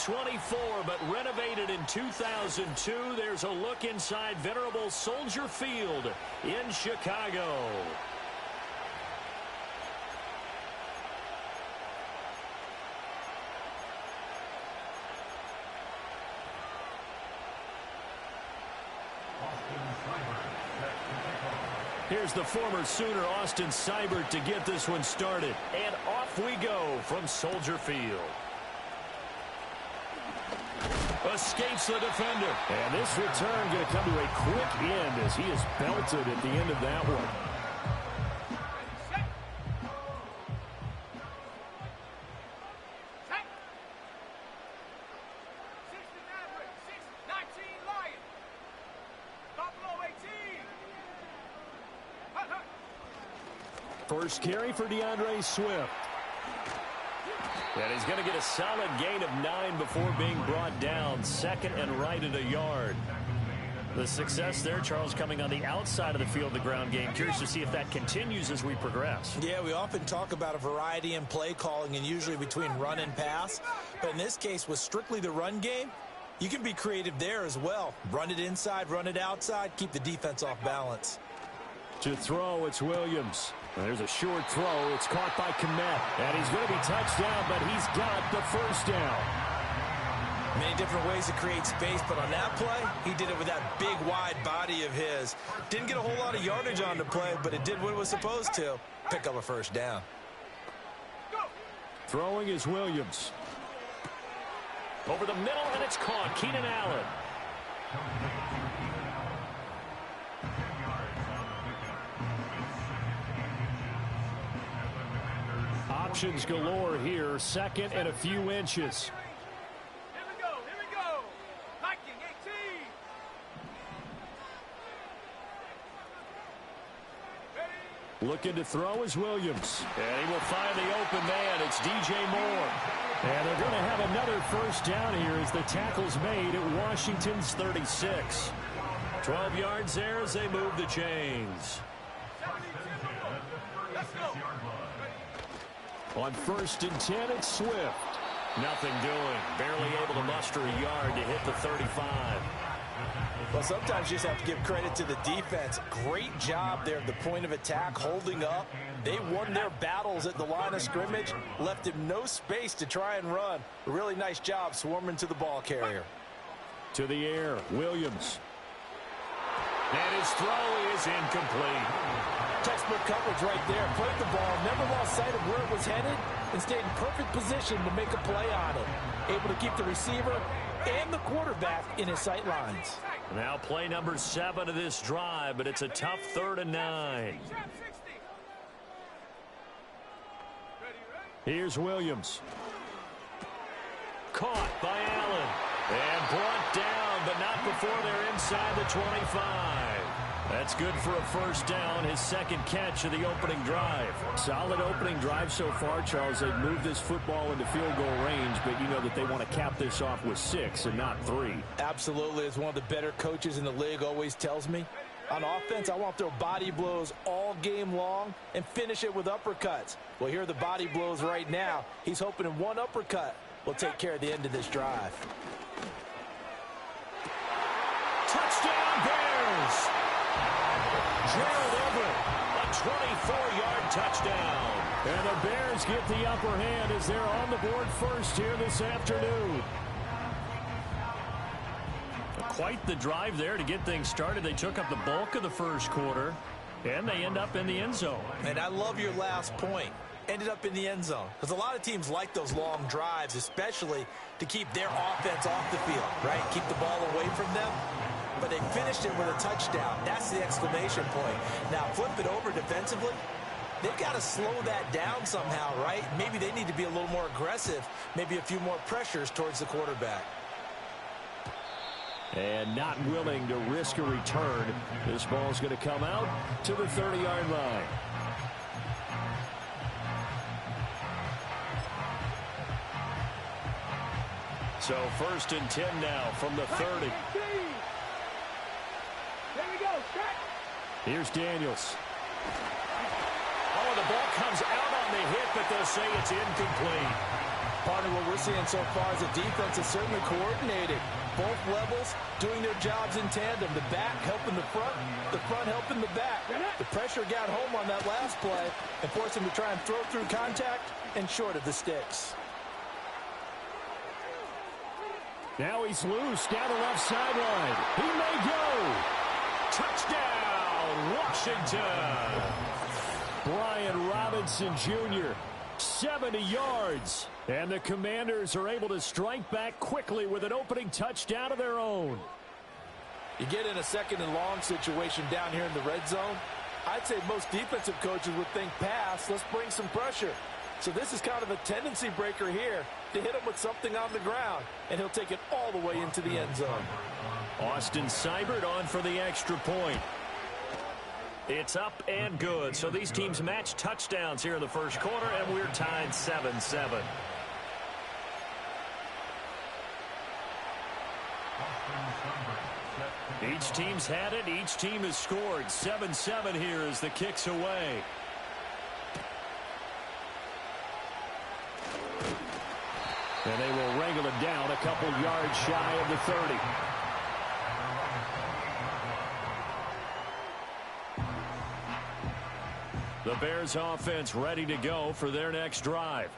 1924, but renovated in 2002. There's a look inside venerable Soldier Field in Chicago. Here's the former Sooner, Austin Seibert, to get this one started. And off we go from Soldier Field. Escapes the defender. And this return going to come to a quick end as he is belted at the end of that one. First carry for DeAndre Swift. And he's going to get a solid gain of 9 before being brought down. Second and right at a yard. The success there, Charles, coming on the outside of the field, the ground game. Curious to see if that continues as we progress. Yeah, we often talk about a variety in play calling and usually between run and pass. But in this case, with strictly the run game, you can be creative there as well. Run it inside, run it outside, keep the defense off balance. To throw, it's Williams. There's a short throw. It's caught by Kmet. And he's going to be touched down, but he's got the first down. Many different ways to create space, but on that play, he did it with that big, wide body of his. Didn't get a whole lot of yardage on the play, but it did what it was supposed to. Pick up a first down. Throwing is Williams. Over the middle, and it's caught. Keenan Allen. Options galore here. Second and a few inches. Here we go. Viking 18. Looking to throw is Williams. And he will find the open man. It's DJ Moore. And they're going to have another first down here as the tackle's made at Washington's 36. 12 yards there as they move the chains. Let's go. On first and 10, it's Swift. Nothing doing. Barely able to muster a yard to hit the 35. Well, sometimes you just have to give credit to the defense. Great job there at the point of attack, holding up. They won their battles at the line of scrimmage, left him no space to try and run. A really nice job swarming to the ball carrier. To the air, Williams. And his throw is incomplete. Textbook coverage right there. Played the ball, never lost sight of where it was headed, and stayed in perfect position to make a play on it. Able to keep the receiver and the quarterback in his sight lines. Now play number 7 of this drive, but it's a tough 3rd and 9. Here's Williams. Caught by Allen. And brought down, but not before they're inside the 25. That's good for a first down, his second catch of the opening drive. Solid opening drive so far, Charles. They've moved this football into field goal range, but you know that they want to cap this off with 6 and not 3. Absolutely. As one of the better coaches in the league always tells me, on offense, I want to throw body blows all game long and finish it with uppercuts. Well, here are the body blows right now. He's hoping in one uppercut will take care of the end of this drive. Touchdown, Bears! Gerald Everett, a 24-yard touchdown. And the Bears get the upper hand as they're on the board first here this afternoon. Quite the drive there to get things started. They took up the bulk of the first quarter, and they end up in the end zone. And I love your last point. Ended up in the end zone. Because a lot of teams like those long drives, especially to keep their offense off the field, right? Keep the ball away from them. But they finished it with a touchdown. That's the exclamation point. Now, flip it over defensively. They've got to slow that down somehow, right? Maybe they need to be a little more aggressive. Maybe a few more pressures towards the quarterback. And not willing to risk a return. This ball's going to come out to the 30-yard line. So first and 10 now from the 30. Here's Daniels. Oh, the ball comes out on the hit, but they'll say it's incomplete. Partner, what we're seeing so far is the defense is certainly coordinated. Both levels doing their jobs in tandem. The back helping the front helping the back. The pressure got home on that last play and forced him to try and throw through contact and short of the sticks. Now he's loose down the left sideline. He may go. Touchdown, Washington. Brian Robinson Jr., 70 yards. And the Commanders are able to strike back quickly with an opening touchdown of their own. You get in a second and long situation down here in the red zone. I'd say most defensive coaches would think pass, let's bring some pressure. So this is kind of a tendency breaker here to hit him with something on the ground, and he'll take it all the way into the end zone. Austin Seibert on for the extra point. It's up and good. So these teams match touchdowns here in the first quarter, and we're tied 7-7. Each team's had it. Each team has scored. 7-7 here as the kick's away. And they will wrangle it down a couple yards shy of the 30. The Bears offense ready to go for their next drive.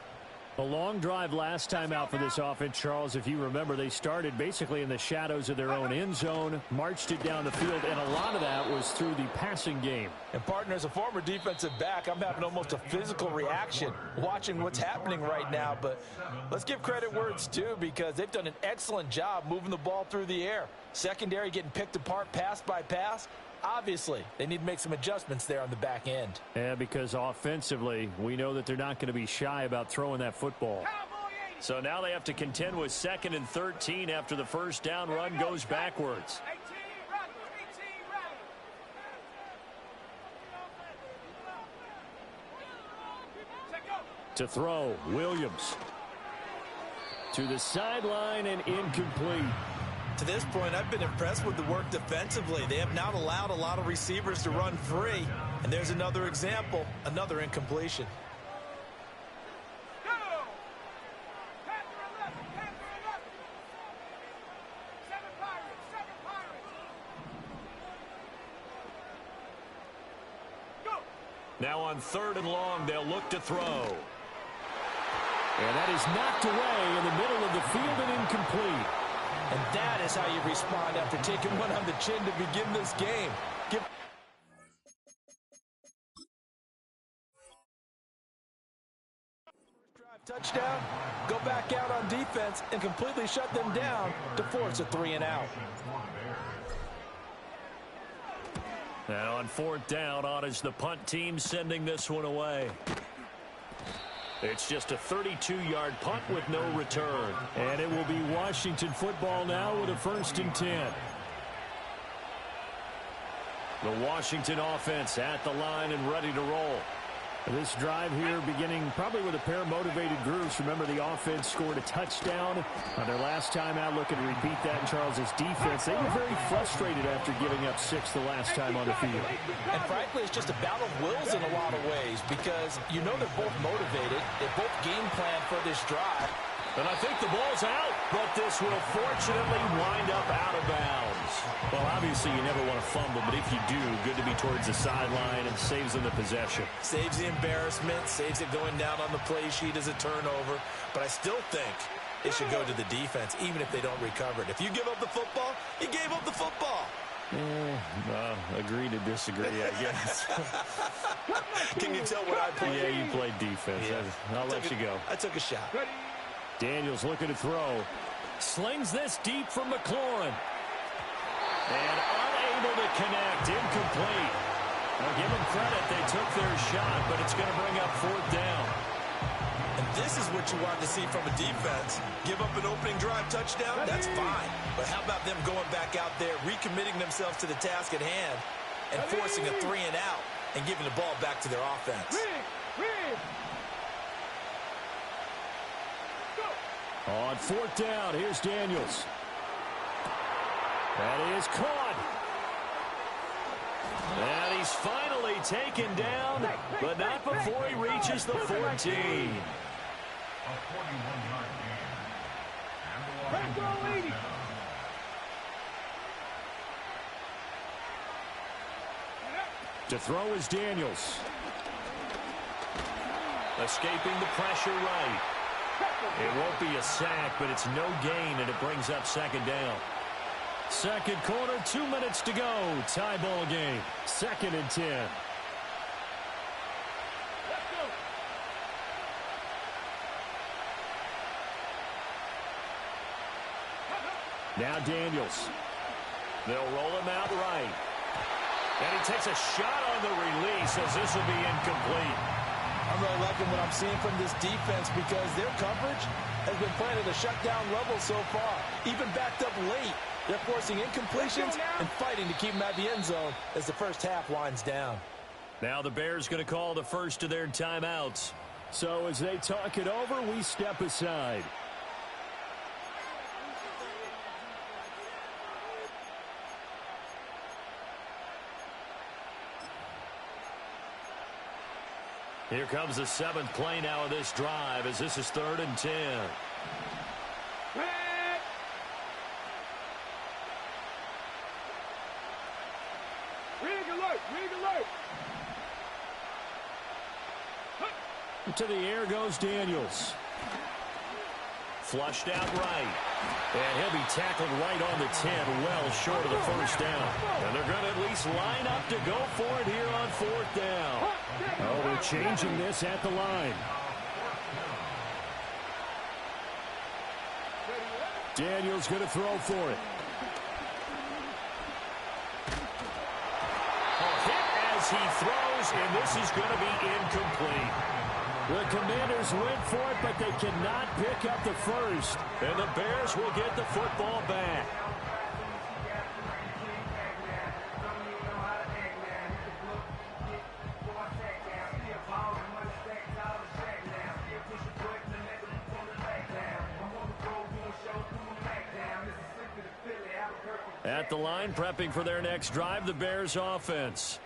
A long drive last time out for this offense, Charles. If you remember, they started basically in the shadows of their own end zone, marched it down the field, and a lot of that was through the passing game. And, partner, as a former defensive back, I'm having almost a physical reaction watching what's happening right now. But let's give credit where it's due, because they've done an excellent job moving the ball through the air. Secondary getting picked apart pass by pass. Obviously, they need to make some adjustments there on the back end. Yeah, because offensively, we know that they're not going to be shy about throwing that football. So now they have to contend with 2nd and 13 after the first down run goes backwards. To throw, Williams. To the sideline and incomplete. To this point, I've been impressed with the work defensively. They have not allowed a lot of receivers to run free. And there's another example, another incompletion. Now on 3rd and long, they'll look to throw. And that is knocked away in the middle of the field and incomplete. And that is how you respond after taking one on the chin to begin this game. Touchdown, go back out on defense and completely shut them down to force a 3-and-out. And on 4th down, on is the punt team sending this one away. It's just a 32-yard punt with no return. And it will be Washington football now with a 1st and 10. The Washington offense at the line and ready to roll. This drive here beginning probably with a pair of motivated groups. Remember, the offense scored a touchdown on their last time out. Looking to repeat that in Charles's defense. They were very frustrated after giving up 6 the last time on the field. And frankly, it's just a battle of wills in a lot of ways, because you know they're both motivated. They both game plan for this drive. And I think the ball's out, but this will fortunately wind up out of bounds. Well, obviously you never want to fumble, but if you do, good to be towards the sideline and saves them the possession. Saves the embarrassment, saves it going down on the play sheet as a turnover. But I still think it should go to the defense, even if they don't recover it. If you give up the football, you gave up the football. Agree to disagree, I guess. Can you tell what I played? Yeah, you played defense. Yeah. I'll let you go. I took a shot. Daniels looking to throw. Slings this deep from McLaurin. And unable to connect. Incomplete. Now give them credit. They took their shot, but it's going to bring up 4th down. And this is what you want to see from a defense. Give up an opening drive touchdown, that's fine. But how about them going back out there, recommitting themselves to the task at hand, and forcing a 3-and-out and giving the ball back to their offense. On 4th down, here's Daniels. That is caught. And he's finally taken down, but not before he reaches the 14. Let's go, lady. To throw is Daniels. Escaping the pressure right. It won't be a sack, but it's no gain, and it brings up second down. Second quarter, 2 minutes to go. Tie ball game. 2nd and 10. Let's go. Now Daniels. They'll roll him out right. And he takes a shot on the release as this will be incomplete. I'm really liking what I'm seeing from this defense because their coverage has been playing at a shutdown level so far. Even backed up late, they're forcing incompletions and fighting to keep them at the end zone as the first half winds down. Now the Bears going to call the first of their timeouts. So as they talk it over, we step aside. Here comes the 7th play now of this drive as this is 3rd and 10. Rig alert, rig alert. To the air goes Daniels. Flushed out right. And he'll be tackled right on the 10, well short of the first down. And they're going to at least line up to go for it here on 4th down. Oh, they're changing this at the line. Daniels going to throw for it. Hit as he throws, and this is going to be incomplete. The Commanders went for it, but they cannot pick up the first. And the Bears will get the football back. At the line, prepping for their next drive, the Bears offense.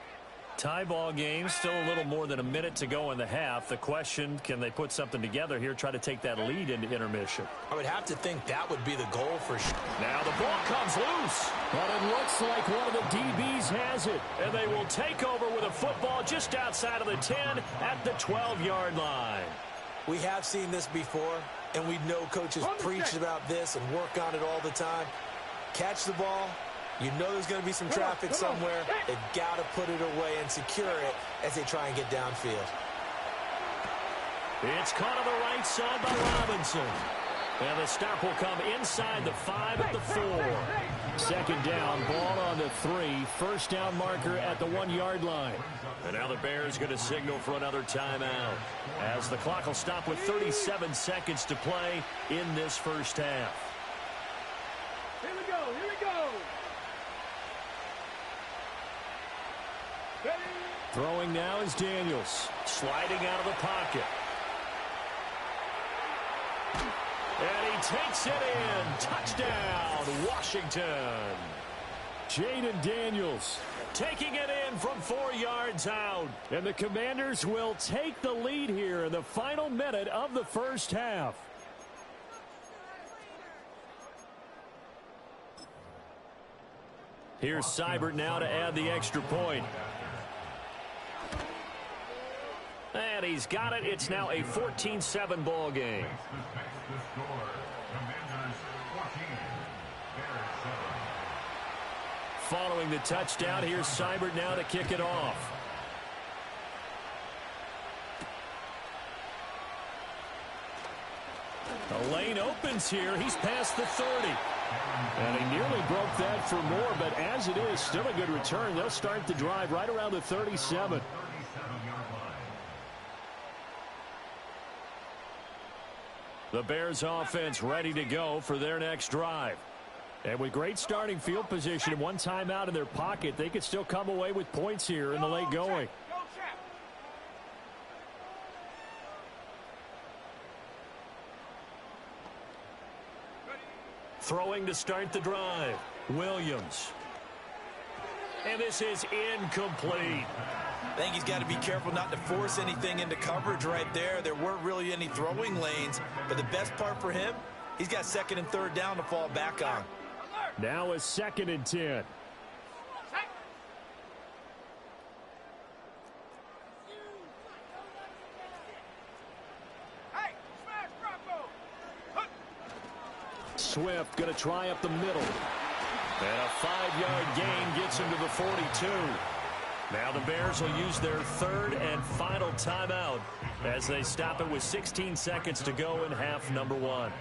Tie ball game, still a little more than a minute to go in the half. The question, can they put something together here, try to take that lead into intermission? I would have to think that would be the goal for sure. Now the ball comes loose, but it looks like one of the DBs has it. And they will take over with a football just outside of the 10 at the 12-yard line. We have seen this before, and we know coaches preach about this and work on it all the time. Catch the ball. You know there's going to be some traffic somewhere. They've got to put it away and secure it as they try and get downfield. It's caught on the right side by Robinson. And the stop will come inside the 5 at the 4. 2nd down, ball on the 3. 1st down marker at the 1-yard line. And now the Bears going to signal for another timeout as the clock will stop with 37 seconds to play in this first half. Here we go, here we go. Ready? Throwing now is Daniels. Sliding out of the pocket. And he takes it in. Touchdown, Washington. Jaden Daniels taking it in from 4 yards out. And the Commanders will take the lead here in the final minute of the first half. Here's Seibert now to add the extra point. And he's got it. It's now a 14-7 ball game. Following the touchdown, here's Seibert now to kick it off. The lane opens here. He's past the 30. And he nearly broke that for more, but as it is, still a good return. They'll start the drive right around the 37. The Bears offense ready to go for their next drive. And with great starting field position and one timeout in their pocket, they could still come away with points here in the late going. Throwing to start the drive, Williams. And this is incomplete. I think he's got to be careful not to force anything into coverage right there. There weren't really any throwing lanes, but the best part for him, he's got second and third down to fall back on. Now a 2nd and 10. Swift going to try up the middle. And a 5-yard gain gets him to the 42. Now the Bears will use their third and final timeout as they stop it with 16 seconds to go in half number 1.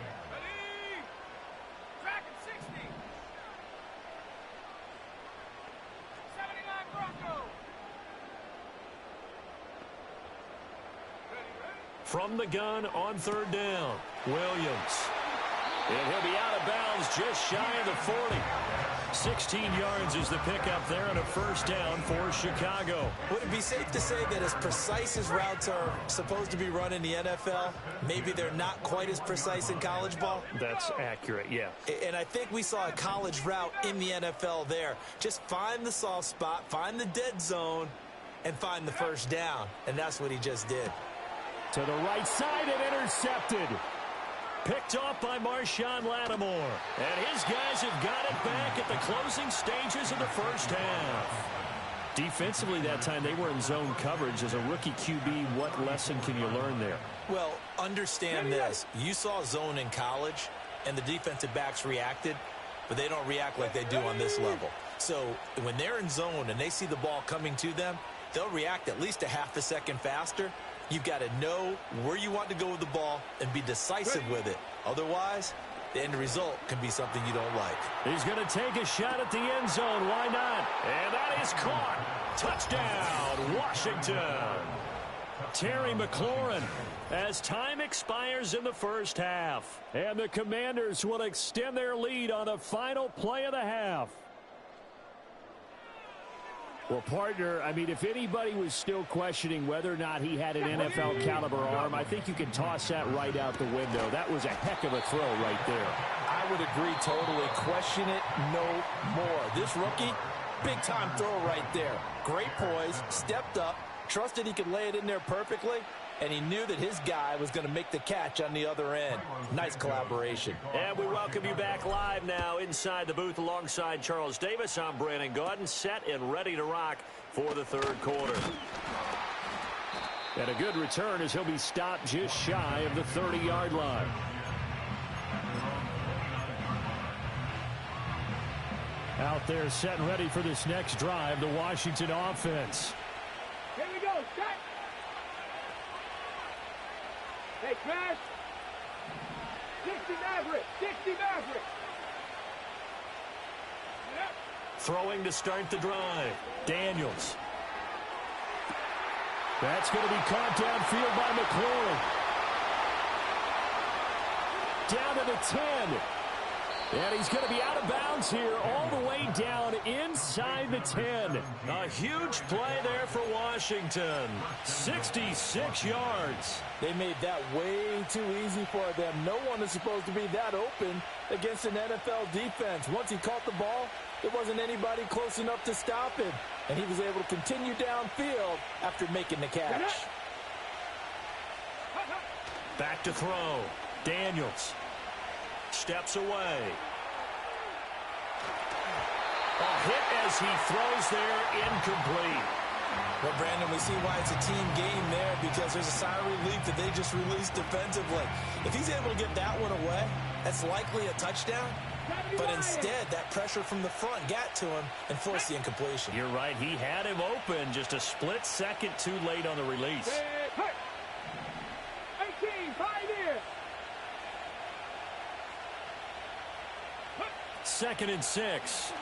From the gun on 3rd down, Williams. And he'll be out of bounds just shy of the 40. 16 yards is the pickup there on a 1st down for Chicago. Would it be safe to say that as precise as routes are supposed to be run in the NFL, maybe they're not quite as precise in college ball? That's accurate, yeah. And I think we saw a college route in the NFL there. Just find the soft spot, find the dead zone, and find the 1st down. And that's what he just did. To the right side and intercepted. Picked off by Marshawn Lattimore. And his guys have got it back at the closing stages of the 1st half. Defensively that time, they were in zone coverage. As a rookie QB, what lesson can you learn there? Well, understand this. You saw zone in college, and the defensive backs reacted, but they don't react like they do on this level. So when they're in zone and they see the ball coming to them, they'll react at least a half a second faster. You've got to know where you want to go with the ball and be decisive with it. Otherwise, the end result can be something you don't like. He's going to take a shot at the end zone. Why not? And that is caught. Touchdown, Washington. Terry McLaurin as time expires in the 1st half. And the Commanders will extend their lead on the final play of the half. Well, partner, I mean, if anybody was still questioning whether or not he had an NFL caliber arm, I think you can toss that right out the window. That was a heck of a throw right there. I would agree totally. Question it no more. This rookie, big-time throw right there. Great poise, stepped up, trusted he could lay it in there perfectly, and he knew that his guy was going to make the catch on the other end. Nice collaboration. And we welcome you back live now inside the booth alongside Charles Davis. I'm Brandon Gaudin, set and ready to rock for the 3rd quarter. And a good return as he'll be stopped just shy of the 30-yard line. Out there set and ready for this next drive, the Washington offense. Here we go, set. Hey, Crash. 60 Maverick. 60 Maverick. Yep. Throwing to start the drive. Daniels. That's going to be caught downfield by McLaurin. Down to the 10. And he's going to be out of bounds here all the way down inside the 10. A huge play there for Washington. 66 yards. They made that way too easy for them. No one is supposed to be that open against an NFL defense. Once he caught the ball, there wasn't anybody close enough to stop him. And he was able to continue downfield after making the catch. Back to throw. Daniels. Steps away. A hit as he throws there, incomplete. Well, Brandon, we see why it's a team game there, because there's a sigh of relief that they just released defensively. If he's able to get that one away, that's likely a touchdown. But instead, that pressure from the front got to him and forced the incompletion. You're right. He had him open, just a split second too late on the release. 18, Pioneer. 2nd and 6.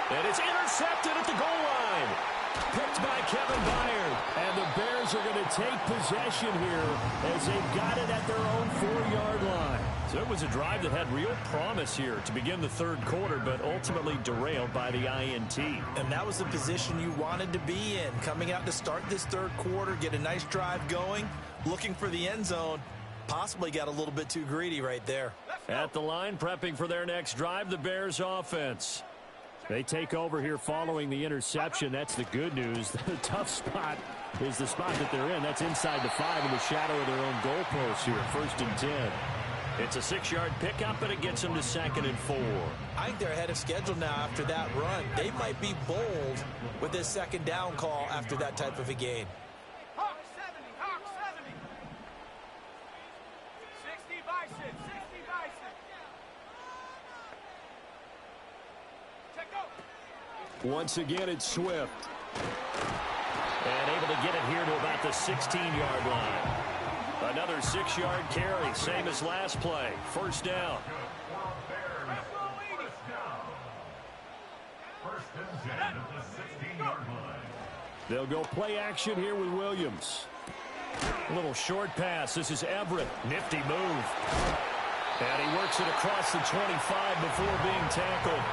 And it's intercepted at the goal line. Picked by Kevin Byard. And the Bears are going to take possession here as they've got it at their own 4-yard line. So it was a drive that had real promise here to begin the third quarter, but ultimately derailed by the INT. And that was the position you wanted to be in. Coming out to start this third quarter, get a nice drive going, looking for the end zone. Possibly got a little bit too greedy right there. At the line, prepping for their next drive, the Bears offense. They take over here following the interception. That's the good news. The tough spot is the spot that they're in. That's inside the 5 in the shadow of their own goalpost here. 1st and 10. It's a 6-yard pickup, and it gets them to 2nd and 4. I think they're ahead of schedule now after that run. They might be bold with this 2nd down call after that type of a game. Hawk 70, Hawk 70. 60 Bison, 60 Bison. Check out. Once again, it's Swift. And able to get it here to about the 16-yard line. Another 6-yard carry, same as last play. 1st down. They'll go play action here with Williams. A little short pass. This is Everett. Nifty move. And he works it across the 25 before being tackled.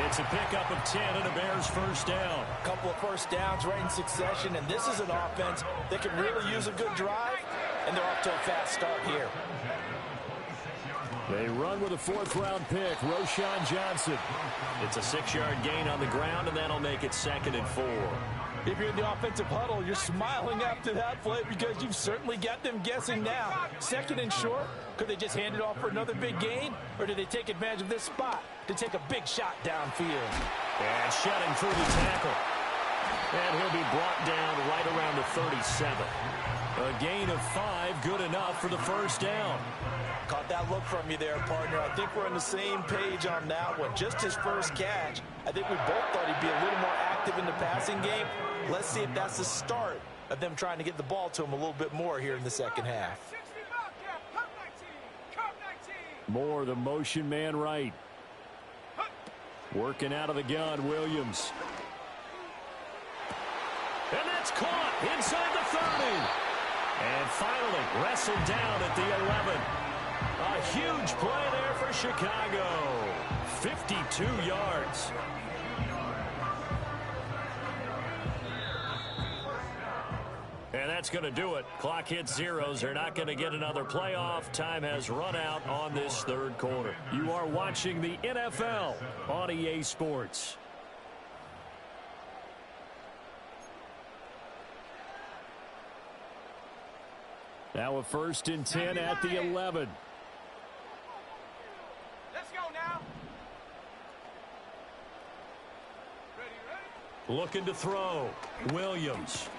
It's a pickup of 10 and a Bears 1st down. A couple of 1st downs right in succession, and this is an offense that can really use a good drive, and they're off to a fast start here. They run with a 4th-round pick, Roschon Johnson. It's a 6-yard gain on the ground, and that'll make it 2nd and 4. If you're in the offensive huddle, you're smiling after that play because you've certainly got them guessing now. 2nd and short, could they just hand it off for another big gain, or did they take advantage of this spot to take a big shot downfield? And shedding through the tackle. And he'll be brought down right around the 37. A gain of 5, good enough for the 1st down. Caught that look from you there, partner. I think we're on the same page on that one. Just his first catch. I think we both thought he'd be a little more active in the passing game. Let's see if that's the start of them trying to get the ball to him a little bit more here in the second half. More the motion man right. Working out of the gun, Williams. And that's caught inside the 30. And finally wrestled down at the 11. A huge play there for Chicago. 52 yards. And that's going to do it. Clock hits zeros. They're not going to get another playoff. Time has run out on this third quarter. You are watching the NFL on EA Sports. Now a 1st and 10 at the 11. Let's go now. Ready? Looking to throw. Williams.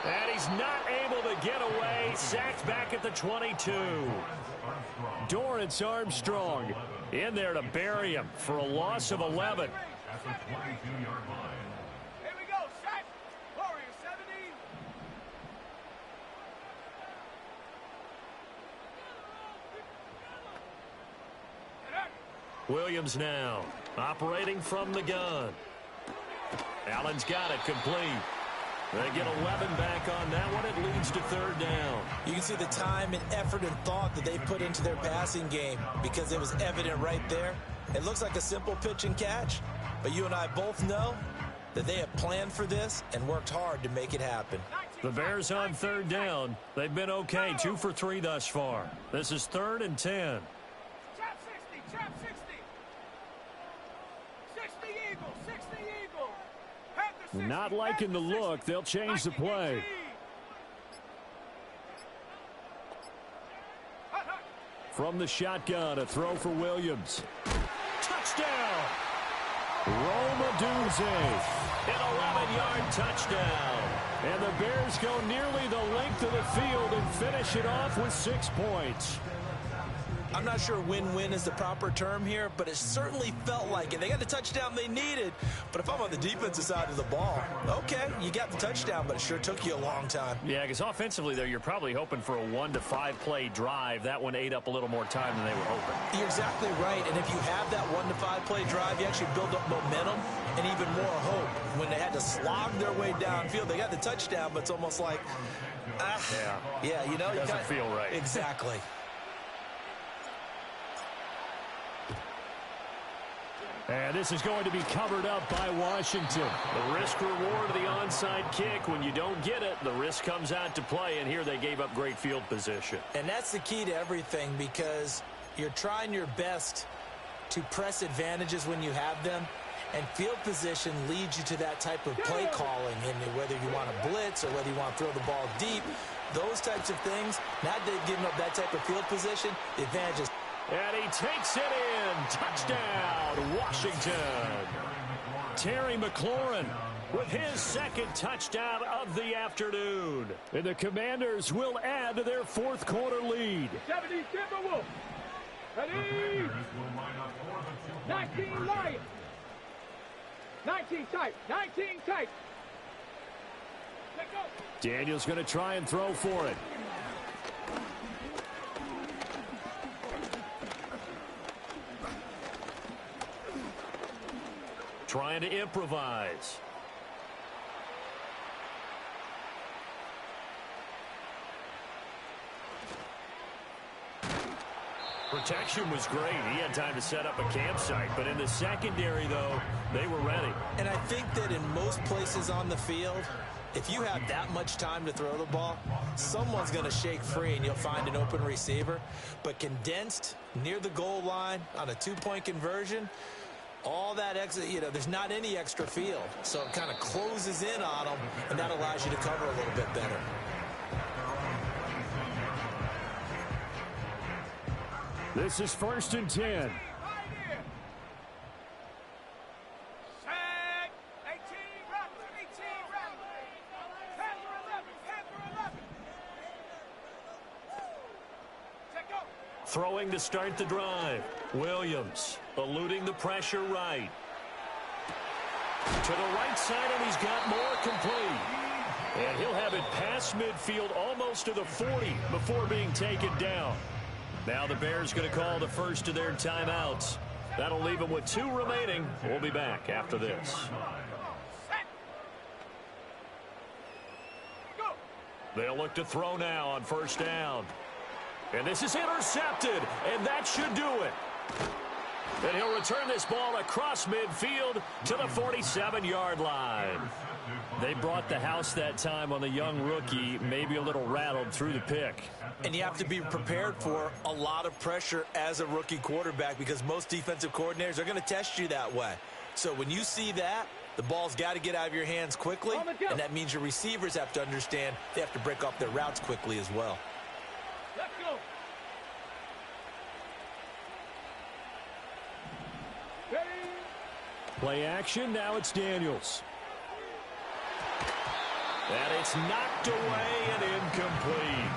And he's not able to get away. Sacked back at the 22. Dorrance Armstrong in there to bury him for a loss of 11. At the 22-yard line. Here we go. Set. Warrior 70. Williams now operating from the gun. Allen's got it complete. They get 11 back on that one. It leads to 3rd down. You can see the time and effort and thought that they put into their passing game because it was evident right there. It looks like a simple pitch and catch, but you and I both know that they have planned for this and worked hard to make it happen. The Bears on 3rd down. They've been okay, 2 for 3 thus far. This is 3rd and 10. Chap 60, chap 60. 60 Eagle, 60 Eagle. Panther 60, Not liking the Panther 60. look. They'll change the play. From the shotgun, a throw for Williams. Touchdown! Roma Dunze, an 11-yard touchdown. And the Bears go nearly the length of the field and finish it off with 6 points. I'm not sure win-win is the proper term here, but it certainly felt like it. They got the touchdown they needed, but if I'm on the defensive side of the ball, okay, you got the touchdown, but it sure took you a long time. Yeah, because offensively, though, you're probably hoping for a 1 to 5 play drive. That one ate up a little more time than they were hoping. You're exactly right, and if you have that 1 to 5 play drive, you actually build up momentum and even more hope. When they had to slog their way downfield, they got the touchdown, but it's almost like, yeah, you know, it doesn't feel right. Exactly. And this is going to be covered up by Washington. The risk-reward of the onside kick. When you don't get it, the risk comes out to play, and here they gave up great field position. And that's the key to everything, because you're trying your best to press advantages when you have them, and field position leads you to that type of play calling, and whether you want to blitz or whether you want to throw the ball deep, those types of things. Now they've given up that type of field position, the advantage is. And he takes it in. Touchdown, Washington. Terry McLaurin with his second touchdown of the afternoon. And the Commanders will add to their fourth quarter lead. 70 Timberwolves. Ready? 19 Lions. 19 tight. 19 tight. Let go. Daniel's going to try and throw for it. Trying to improvise. Protection was great. He had time to set up a campsite, but in the secondary, though, they were ready. And I think that in most places on the field, if you have that much time to throw the ball, someone's going to shake free and you'll find an open receiver. But condensed near the goal line on a two-point conversion, all that extra, you know, there's not any extra field. So it kind of closes in on them, and that allows you to cover a little bit better. This is 1st and 10. Throwing to start the drive. Williams eluding the pressure right. To the right side, and he's got more complete. And he'll have it past midfield almost to the 40 before being taken down. Now the Bears going to call the first of their timeouts. That'll leave them with 2 remaining. We'll be back after this. They'll look to throw now on 1st down. And this is intercepted, and that should do it. And he'll return this ball across midfield to the 47-yard line. They brought the house that time on the young rookie, maybe a little rattled through the pick. And you have to be prepared for a lot of pressure as a rookie quarterback, because most defensive coordinators are going to test you that way. So when you see that, the ball's got to get out of your hands quickly, and that means your receivers have to understand they have to break off their routes quickly as well. Let's go. Ready? Play action, now it's Daniels. And it's knocked away and incomplete.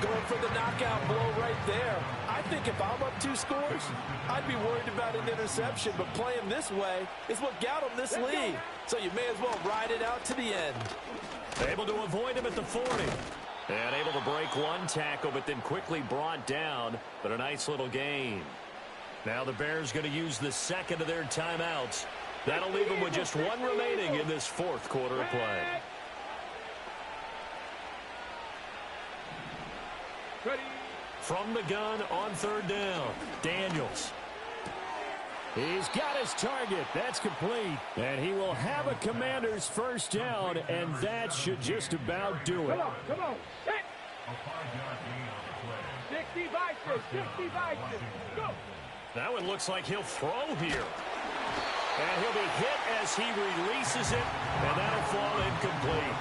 Going for the knockout blow right there. I think if I'm up 2 scores, I'd be worried about an interception, but playing this way is what got them this lead. So you may as well ride it out to the end. Able to avoid him at the 40. And able to break one tackle, but then quickly brought down. But a nice little gain. Now the Bears going to use the second of their timeouts. That'll leave them with just 1 remaining in this 4th quarter of play. Ready? From the gun on 3rd down, Daniels. He's got his target. That's complete. And he will have a Commander's 1st down, and that should just about do it. Come on. Set. 60 vices. 60 vices. Go. That one looks like he'll throw here. And he'll be hit as he releases it, and that'll fall incomplete.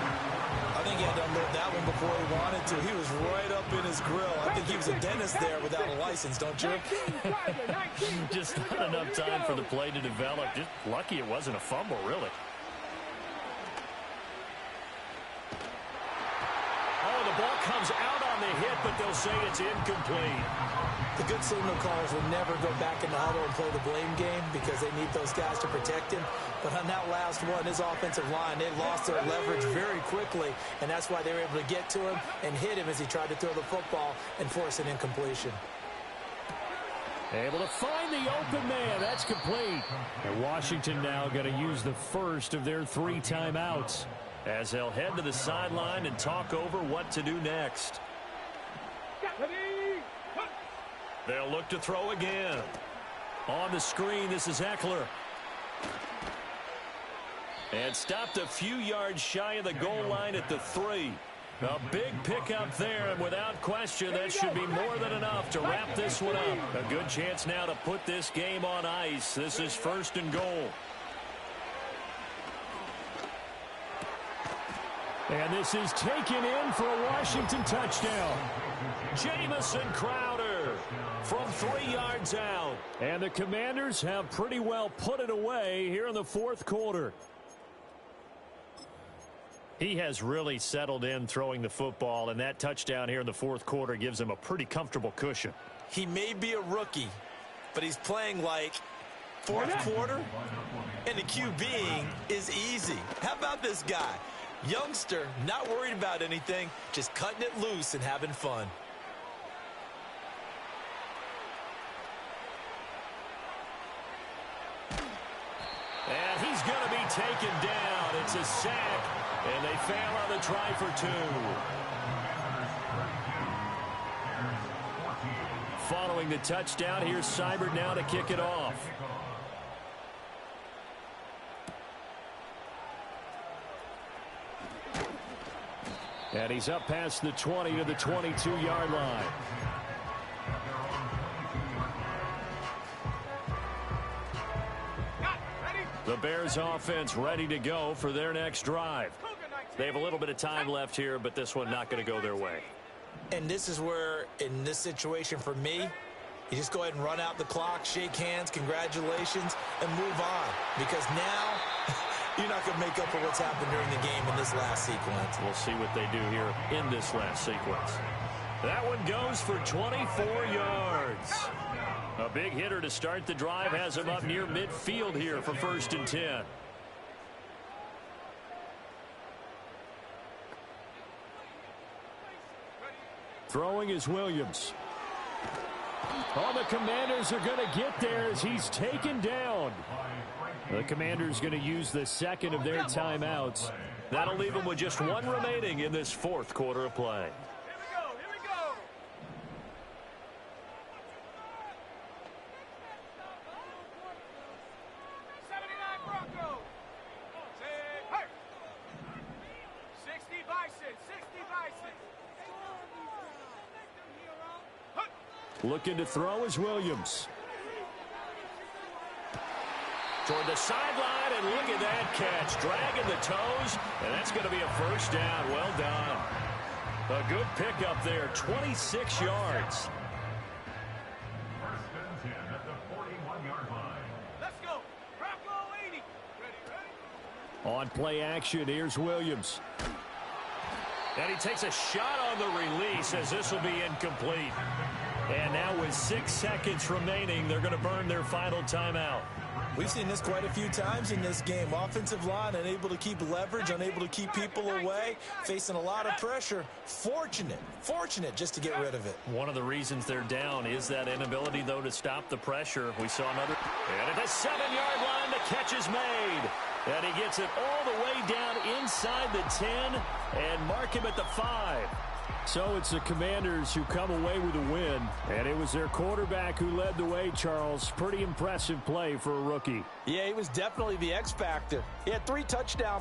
I think he had to unload that one before he wanted to. He was right up in his grill. I think he was a dentist there without a license, don't you? Just not enough time for the play to develop. Just lucky it wasn't a fumble, really. Oh, the the ball comes out on the hit, but they'll say it's incomplete. The good signal callers will never go back in the huddle and play the blame game because they need those guys to protect him. But on that last one, his offensive line, they lost their leverage very quickly, and that's why they were able to get to him and hit him as he tried to throw the football and force an incompletion. Able to find the open man. That's complete. And Washington now going to use the first of their 3 timeouts as they'll head to the sideline and talk over what to do next. They'll look to throw again. On the screen, this is Eckler. And stopped a few yards shy of the goal line at the 3. A big pickup there, and without question, that should be more than enough to wrap this one up. A good chance now to put this game on ice. This is 1st and goal. And this is taken in for a Washington touchdown. Jamison Crowder from 3 yards out. And the Commanders have pretty well put it away here in the 4th quarter. He has really settled in throwing the football, and that touchdown here in the 4th quarter gives him a pretty comfortable cushion. He may be a rookie, but he's playing like 4th quarter, and the QBing is easy. How about this guy? Youngster, not worried about anything, just cutting it loose and having fun. And he's going to be taken down. It's a sack, and they fail on the try for 2. Following the touchdown, here's Seibert now to kick it off. And he's up past the 20 to the 22-yard line. The Bears offense ready to go for their next drive. They have a little bit of time left here, but this one not going to go their way. And this is where, in this situation for me, you just go ahead and run out the clock, shake hands, congratulations, and move on. Because now, you're not going to make up for what's happened during the game in this last sequence. We'll see what they do here in this last sequence. That one goes for 24 yards. A big hitter to start the drive has him up near midfield here for 1st and 10. Throwing is Williams. Oh, the Commanders are going to get there as he's taken down. The Commanders going to use the 2nd of their timeouts. That'll leave them with just 1 remaining in this 4th quarter of play. Here we go. Broncos. Hey. 60 Bison. 60 Bison. Looking to throw is Williams. Toward the sideline, and look at that catch. Dragging the toes, and that's going to be a 1st down. Well done. A good pickup there, 26 yards. 1st and 10 at the 41-yard line. Let's go. Bronco 80. Ready? On play action, here's Williams. And he takes a shot on the release as this will be incomplete. And now with 6 seconds remaining, they're going to burn their final timeout. We've seen this quite a few times in this game. Offensive line unable to keep leverage, unable to keep people away, facing a lot of pressure. Fortunate just to get rid of it. One of the reasons they're down is that inability, though, to stop the pressure. We saw another. And at the 7-yard line, the catch is made. And he gets it all the way down inside the 10 and mark him at the 5. So it's the Commanders who come away with a win, and it was their quarterback who led the way, Charles. Pretty impressive play for a rookie. Yeah, he was definitely the X factor. He had 3 touchdowns.